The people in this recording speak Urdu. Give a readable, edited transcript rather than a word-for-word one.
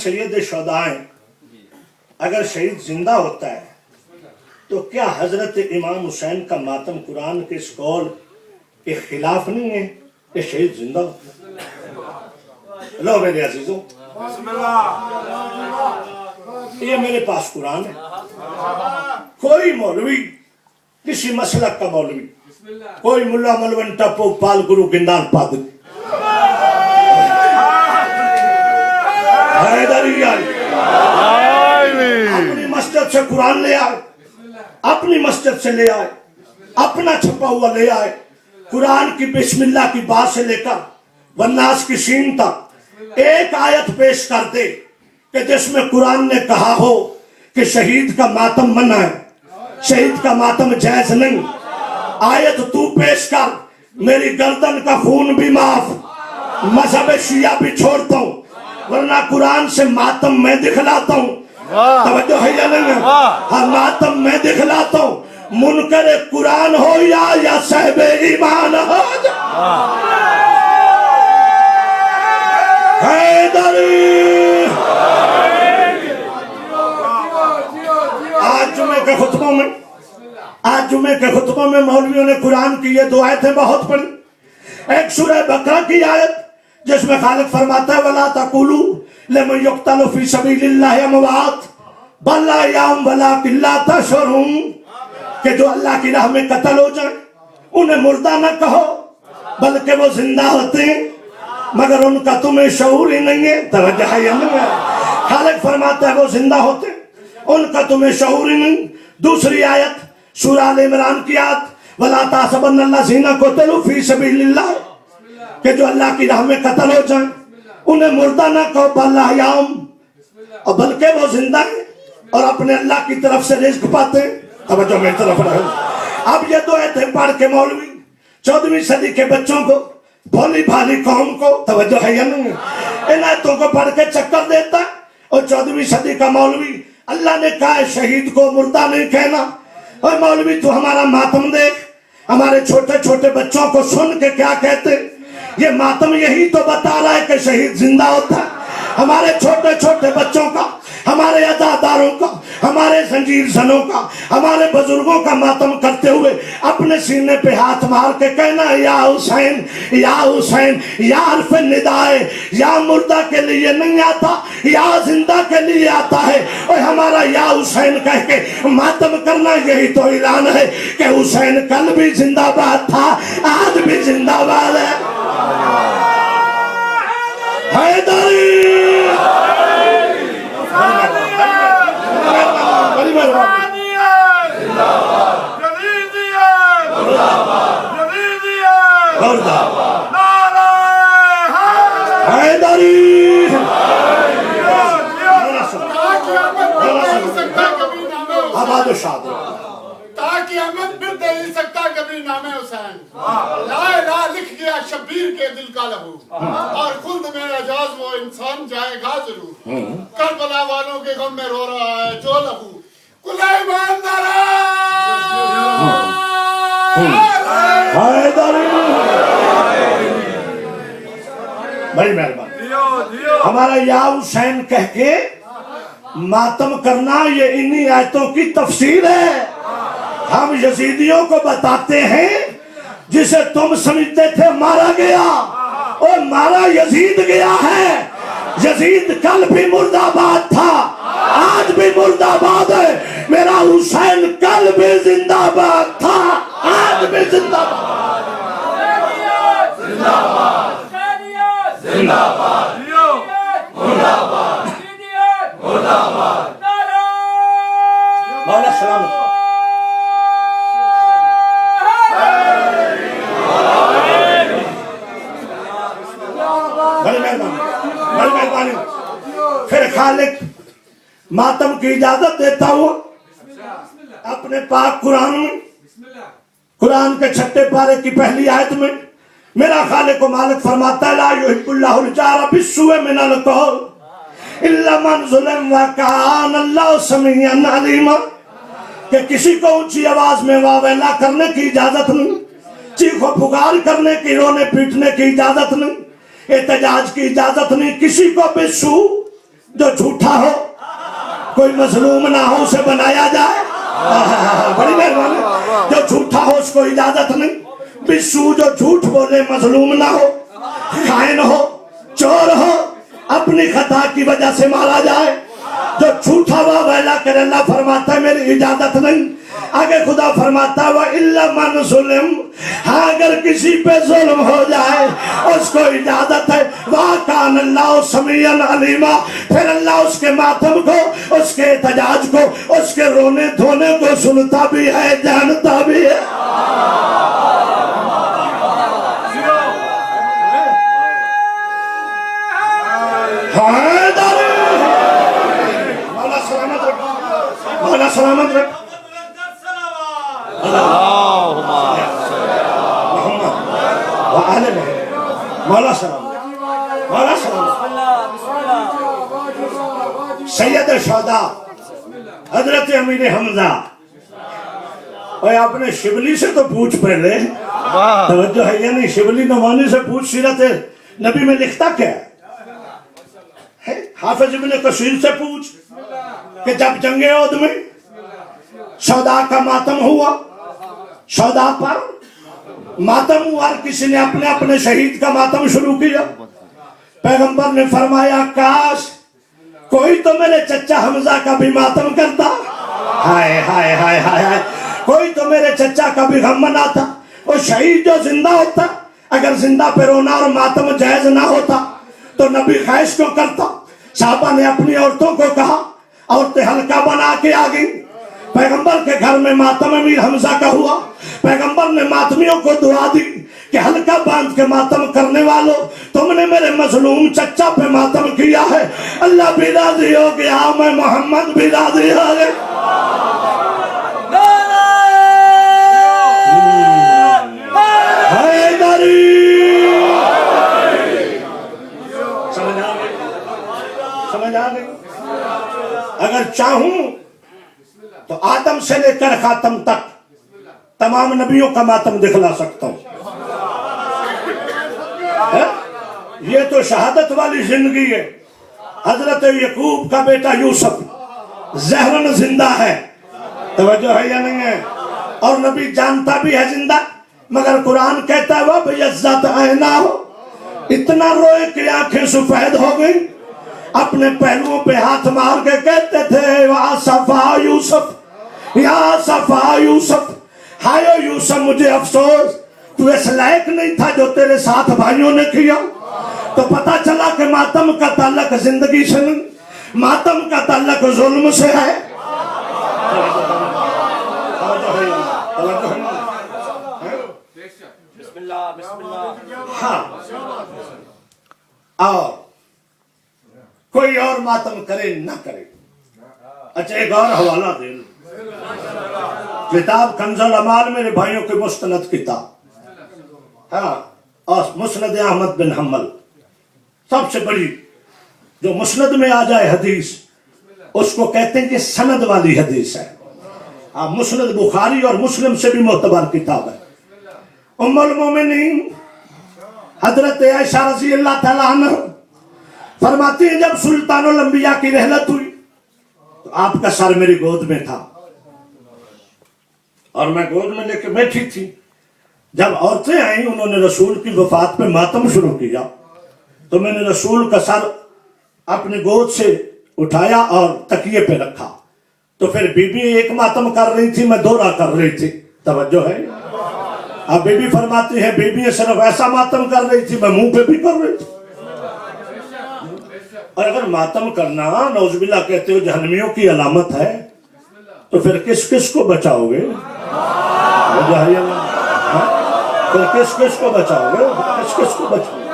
سید شہداء ہیں، اگر شہید زندہ ہوتا ہے تو کیا حضرت امام حسین کا ماتم قرآن کے اس قول کے خلاف نہیں ہے کہ شہید زندہ ہوتا ہے؟ لو میرے عزیزوں، یہ میرے پاس قرآن ہے. کوئی مولوی، کسی مسلک کا مولوی، کوئی ملا ملون ٹپو پال گرو گندان پادری اپنی مسجد سے قرآن لے آئے، اپنی مسجد سے لے آئے، اپنا چھپا ہوا لے آئے، قرآن کی بسم اللہ کی بات سے لے کر والناس کی سین تک ایک آیت پیش کر دے کہ جس میں قرآن نے کہا ہو کہ شہید کا ماتم منع ہے، شہید کا ماتم جائز نہیں. آیت تو پیش کر، میری گردن کا خون بھی معاف، مذہب شیعہ بھی چھوڑتا ہوں، ورنہ قرآن سے ماتم میں دکھلاتا ہوں. توجہ ہے یا نہیں ہے؟ ہاں، ماتم میں دکھلاتا ہوں، منکر قرآن ہو یا صاحب ایمان ہو. حیدری آج جمعے کے خطبوں میں مولویوں نے قرآن کی یہ دو آیتیں بہت پڑھی. ایک سورہ بقرہ کی آیت جس میں خالق فرماتا ہے وَلَا تَقُولُوا لِمَنْ يُقْتَلُ فِي سَبِيلِ اللَّهِ أَمْوَاتٌ بَلْ أَحْيَاءٌ وَلَٰكِن لَا تَشْعُرُونَ، کہ جو اللہ کی راہ میں قتل ہو جائیں انہیں مردہ نہ کہو بلکہ وہ زندہ ہوتے ہیں مگر ان کا تمہیں شعور ہی نہیں ہے. توجہ ہے یا نہیں ہے؟ خالق فرماتا ہے وہ زندہ ہوتے ہیں، ان کا تمہیں شعور ہی نہیں. دوسری آیت سورہ آل عمران کی آیت وَلَا تَحْسَبَنَّ الَّذِينَ قُتِلُوا فِي سَبِيلِ اللَّهِ، کہ جو اللہ کی راہ میں قتل ہو جائیں انہیں مردہ نہ کہو بَلْ أَحْيَاءٌ، اور بلکہ وہ زندہ ہیں اور اپنے اللہ کی طرف سے رزق پاتے ہیں. توجہ میری طرف رہو. اب یہ دو آیتیں پڑھ کے مولوی 14ویں صدی کے بچوں کو، بھولی بھالی قوم کو، توجہ ہے یا نہیں، ان آیتوں کو پڑھ کے چکر دیتا ہے. اور 14ویں صدی کا مولوی، اللہ نے کہا ہے شہید کو مردہ نہیں کہنا. اور مولوی تو ہمارا ماتم دیکھ، ہمارے چھوٹے چھوٹے بچوں کو سن کے کیا کہتے، یہ ماتم یہی تو بتا رہا ہے کہ شہید زندہ ہوتا ہے. ہمارے چھوٹے چھوٹے بچوں کا، ہمارے عزاداروں کا، ہمارے زنجیر زنوں کا، ہمارے بزرگوں کا ماتم کرتے ہوئے اپنے سینے پہ ہاتھ مار کے کہنا یا حسین یا حسین، یا حرف ندائے، یا مردہ کے لیے نہیں آتا، یا زندہ کے لیے آتا ہے. اور ہمارا یا حسین کہہ کے ماتم کرنا یہی تو اعلان ہے کہ حسین کل بھی زندہ باد تھا، آج بھی زندہ باد ہے. حیدری آباد و شاد تاکہ احمد پھر دے نہیں سکتا کبھی نام حسین. لا الہ لکھ گیا شبیر کے دل کا لہو، اور خلد میں اعجاز وہ انسان جائے گا ضرور. کربلا والوں کے غم میں رو رہا ہے جو لہو. کلیمان نعرہ بڑی مہربانی. ہمارا یا حسین کہہ کے ماتم کرنا یہ انہی آیتوں کی تفسیر ہے. ہم یزیدیوں کو بتاتے ہیں جسے تم سمجھتے تھے مارا گیا، اور مارا یزید گیا ہے. یزید کل بھی مرد آباد تھا، آج بھی مرد آباد ہے. میرا حسین کل بھی زندہ باد تھا، آج بھی زندہ باد. زندہ باد، زندہ باد، مرد آباد، مرد آباد. مولا سلامت. بڑی مہربانی. پھر خالق ماتم کی اجازت دیتا ہوں اپنے پاک قرآن میں، قرآن کے چھٹے پارے کی پہلی آیت میں میرا خالق و مالک فرماتا ہے لا یحب اللہ الجار بالسوء من القول الا من ظلم وکان اللہ سمیعا علیما، کہ کسی کو اونچی آواز میں واہ ویلا کرنے کی اجازت نہیں، چیخ و پکار کرنے کی، رونے پیٹنے کی اجازت نہیں، احتجاج کی اجازت نہیں. کسی کو بسو جو جھوٹا ہو، کوئی مظلوم نہ ہو اسے بنایا جائے، بڑی مہربانی، جو جھوٹا ہو اس کو اجازت نہیں، بسو جو جھوٹ بولے مظلوم نہ ہو، خائن ہو، چور ہو، اپنی خطا کی وجہ سے مارا جائے، جو جھوٹا واویلا کرے اللہ فرماتا ہے میری اجازت نہیں۔ آگے خدا فرماتا ہے وَإِلَّا مَنْ ظُلِمْ، ہاں اگر کسی پہ ظلم ہو جائے اس کو اجازت ہے، وَكَانَ اللَّهُ سَمِيعًا عَلِيمًا، پھر اللہ اس کے ماتم کو، اس کے احتجاج کو، اس کے رونے دھونے کو سنتا بھی ہے، جانتا بھی ہے۔ مولا سلامت رکھ، مولا سلامت رکھ، مولا سلامت، مولا سلامت۔ سید شہداء حضرت امیر حمزہ، اور آپ نے شبلی سے تو پوچھ پہلے، توجہ ہے یا نہیں؟ شبلی نعمانی سے پوچھ سیرت نبی میں لکھتا کیا ہے؟ حافظ ابن کثیر سے پوچھ کہ جب جنگ احد میں شہداء کا ماتم ہوا، شہداء پر ماتم ہوا، اور کسی نے اپنے اپنے شہید کا ماتم شروع کیا، پیغمبر نے فرمایا کاش کوئی تو میرے چچا حمزہ کا بھی ماتم کرتا، ہائے ہائے ہائے ہائے، کوئی تو میرے چچا کا بھی غم مناتا۔ وہ شہید جو زندہ ہوتا، اگر زندہ پہ رونا اور ماتم جائز نہ ہوتا تو نبی خواہش کیوں کرتا؟ صحابہ نے اپنی عورتوں کو کہا، عورتیں حلقہ بنا کے آ گئیں، پیغمبر کے گھر میں ماتم امیر حمزہ کا ہوا، پیغمبر نے ماتمیوں کو دعا دی کہ حلقہ باندھ کے ماتم کرنے والوں، تم نے میرے مظلوم چچا پہ ماتم کیا ہے، اللہ بھی راضی ہو گیا، میں محمد بھی راضی ہو گیا۔ سمجھ آ گئی؟ اگر چاہوں تو آدم سے لے کر خاتم تک تمام نبیوں کا ماتم دکھلا سکتا ہوں۔ یہ تو شہادت والی زندگی ہے۔ حضرت یعقوب کا بیٹا یوسف زہرن زندہ ہے، توجہ ہے یا نہیں ہے؟ اور نبی جانتا بھی ہے زندہ، مگر قرآن کہتا ہے وَبَيَضَّتْ عَيْنَاهُ، اتنا روئے کہ آنکھیں سفید ہو گئی، اپنے پہلوؤں پہ ہاتھ مار کے کہتے تھے وَأَسَفَا یوسف، یا صفا یوسف، ہائے یوسف مجھے افسوس، تو اس لائق نہیں تھا جو تیرے ساتھ بھائیوں نے کیا۔ تو پتا چلا کہ ماتم کا تعلق زندگی سے نہیں، ماتم کا تعلق ظلم سے ہے۔ ہاں، اور کوئی اور ماتم کرے نہ کرے۔ اچھا ایک اور حوالہ دے لوں، کتاب کنز العمال میرے بھائیوں کی مستند کتاب، ہاں، اور مسند احمد بن حنبل سب سے بڑی جو مسند میں آ جائے حدیث اس کو کہتے ہیں کہ سند والی حدیث ہے۔ مسند بخاری اور مسلم سے بھی معتبر کتاب ہے۔ ام المومنین حضرت عائشہ رضی اللہ تعالیٰ عنہ فرماتی ہیں جب سلطان الانبیاء کی رحلت ہوئی تو آپ کا سر میری گود میں تھا اور میں گود میں لے کے بیٹھی تھی۔ جب عورتیں آئیں انہوں نے رسول کی وفات پہ ماتم شروع کیا تو میں نے رسول کا سر اپنے گود سے اٹھایا اور تکیے پہ رکھا، تو پھر بی بی ایک ماتم کر رہی تھی، میں دوہرا کر رہی تھی، توجہ ہے؟ اب بی بی فرماتی ہے بی بی صرف ایسا ماتم کر رہی تھی، میں منہ پہ بھی کر رہی تھی۔ اور اگر ماتم کرنا نعوذ باللہ کہتے ہو جہنمیوں کی علامت ہے تو پھر کس کس کو بچاؤ گے؟ پھر کس کس کو بچاؤ گے؟ کس کس کو بچاؤ گے؟